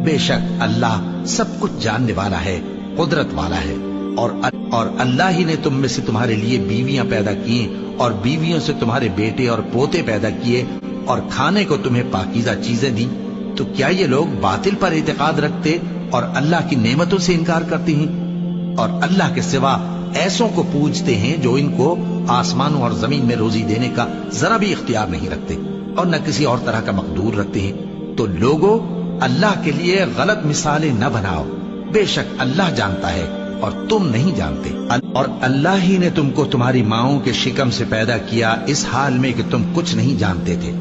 بے شک اللہ سب کچھ جاننے والا ہے، قدرت والا ہے۔ اور اللہ ہی نے تم میں سے تمہارے لیے بیویاں پیدا کی اور بیویوں سے تمہارے بیٹے اور پوتے پیدا کیے اور کھانے کو تمہیں پاکیزہ چیزیں دی۔ تو کیا یہ لوگ باطل پر اعتقاد رکھتے اور اللہ کی نعمتوں سے انکار کرتے ہیں؟ اور اللہ کے سوا ایسوں کو پوجتے ہیں جو ان کو آسمانوں اور زمین میں روزی دینے کا ذرا بھی اختیار نہیں رکھتے اور نہ کسی اور طرح کا مقدور رکھتے ہیں۔ تو لوگوں، اللہ کے لیے غلط مثالیں نہ بناؤ، بے شک اللہ جانتا ہے اور تم نہیں جانتے۔ اور اللہ ہی نے تم کو تمہاری ماؤں کے شکم سے پیدا کیا اس حال میں کہ تم کچھ نہیں جانتے تھے،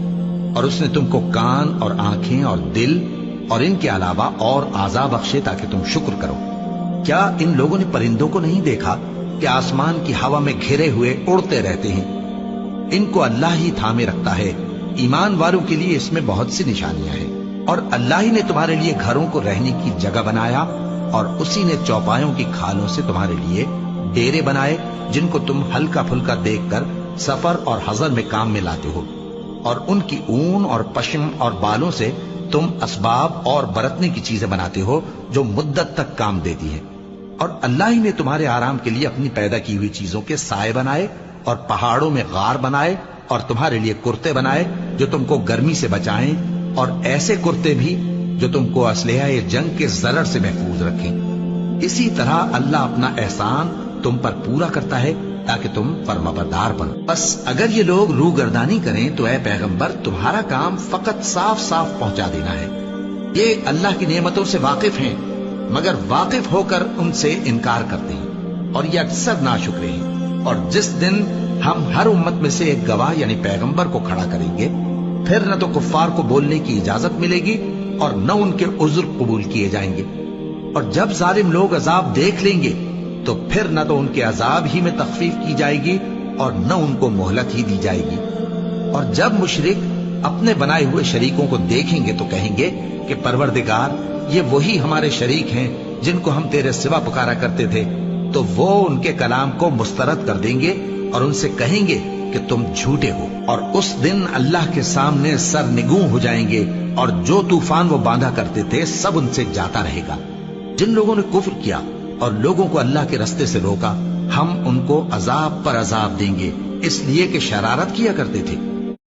اور اس نے تم کو کان اور آنکھیں اور دل اور ان کے علاوہ اور اعضاء بخشے تاکہ تم شکر کرو۔ کیا ان لوگوں نے پرندوں کو نہیں دیکھا کہ آسمان کی ہوا میں گھرے ہوئے اڑتے رہتے ہیں؟ ان کو اللہ ہی تھامے رکھتا ہے۔ ایمان والوں کے لیے اس میں بہت سی نشانیاں ہیں۔ اور اللہ ہی نے تمہارے لیے گھروں کو رہنے کی جگہ بنایا، اور اسی نے چوپایوں کی کھالوں سے تمہارے لیے ڈیرے بنائے جن کو تم ہلکا پھلکا دیکھ کر سفر اور حضر میں کام میں لاتے ہو، اور ان کی اون اور پشم اور بالوں سے تم اسباب اور برتنے کی چیزیں بناتے ہو جو مدت تک کام دیتی ہیں۔ اور اللہ ہی نے تمہارے آرام کے لیے اپنی پیدا کی ہوئی چیزوں کے سائے بنائے اور پہاڑوں میں غار بنائے اور تمہارے لیے کرتے بنائے جو تم کو گرمی سے بچائیں، اور ایسے کرتے بھی جو تم کو اسلحہ جنگ کے ضرر سے محفوظ رکھیں۔ اسی طرح اللہ اپنا احسان تم پر پورا کرتا ہے تاکہ تم فرمانبردار بنو۔ بس اگر یہ لوگ روگردانی کریں تو اے پیغمبر تمہارا کام فقط صاف صاف پہنچا دینا ہے۔ یہ اللہ کی نعمتوں سے واقف ہیں مگر واقف ہو کر ان سے انکار کرتے ہیں اور یہ اکثر ناشکرے ہیں۔ اور جس دن ہم ہر امت میں سے ایک گواہ یعنی پیغمبر کو کھڑا کریں گے، پھر نہ تو کفار کو بولنے کی اجازت ملے گی اور نہ ان کے عذر قبول کیے جائیں گے۔ اور جب ظالم لوگ عذاب دیکھ لیں گے تو پھر نہ تو ان کے عذاب ہی میں تخفیف کی جائے گی اور نہ ان کو مہلت ہی دی جائے گی۔ اور جب مشرک اپنے بنائے ہوئے شریکوں کو دیکھیں گے تو کہیں گے کہ پروردگار، یہ وہی ہمارے شریک ہیں جن کو ہم تیرے سوا پکارا کرتے تھے۔ تو وہ ان کے کلام کو مسترد کر دیں گے اور ان سے کہیں گے کہ تم جھوٹے ہو، اور اس دن اللہ کے سامنے سرنگوں ہو جائیں گے، اور جو طوفان وہ باندھا کرتے تھے سب ان سے جاتا رہے گا۔ جن لوگوں نے کفر کیا اور لوگوں کو اللہ کے رستے سے روکا، ہم ان کو عذاب پر عذاب دیں گے، اس لیے کہ شرارت کیا کرتے تھے۔